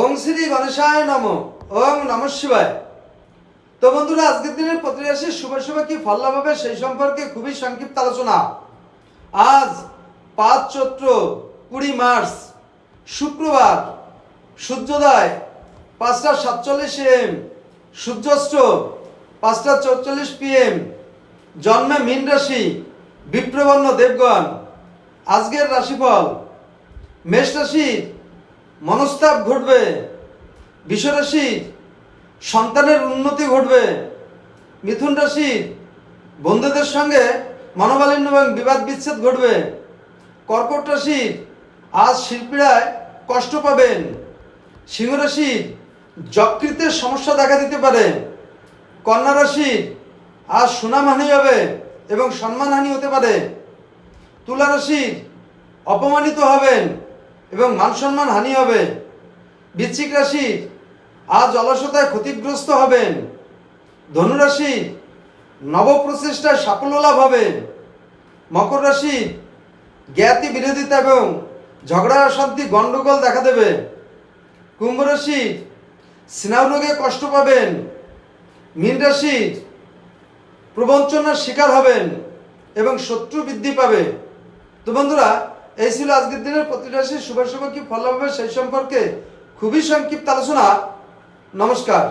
ওং শ্রী গণেশায় নম। ওং নমঃ শিবায়। তো বন্ধুরা, আজকের দিনের প্রতি রাশির শুভ শুভ কি ফল লাভ হবে সেই সম্পর্কে খুবই সংক্ষিপ্ত আলোচনা। আজ 5 চৈত্র 20 মার্চ শুক্রবার, সূর্যোদয় 5:47 AM, সূর্যাস্ত 5:44 PM, জন্মে মীন রাশি, বিপ্রবর্ণ দেবগণ। আজকের রাশিফল: মেষ রাশির মনস্তাপ ঘটবে, বৃষ রাশির সন্তানের উন্নতি ঘটবে, মিথুন রাশির বন্ধুদের সঙ্গে মনোমালিন্য এবং বিবাদ বিচ্ছেদ ঘটবে, কর্কট রাশির আজ শিল্পীরায় কষ্ট পাবেন, সিংহ রাশির যকৃতের সমস্যা দেখা দিতে পারে, কন্যা রাশির আজ সুনামহানি হবে এবং সম্মানহানি হতে পারে, তুলা রাশির অপমানিত হবেন এবং মান সম্মান হানি হবে, বৃশ্চিক রাশির আজ অলসতায় ক্ষতিগ্রস্ত হবেন, ধনু রাশির নবপ্রচেষ্টায় সাফল্য লাভ হবে, মকর রাশির জ্ঞাতি বিরোধিতা এবং ঝগড়া অশান্তি গণ্ডগোল দেখা দেবে, কুম্ভ রাশির স্নায়ুরোগে কষ্ট পাবেন, মীন রাশির প্রবঞ্চনার শিকার হবেন এবং শত্রু বৃদ্ধি পাবে। তো বন্ধুরা, এই ছিল আজকের দিনের প্রতি রাশির শুভ শুভ কি ফল হবে সেই সম্পর্কে খুবই সংক্ষিপ্ত আলোচনা। নমস্কার।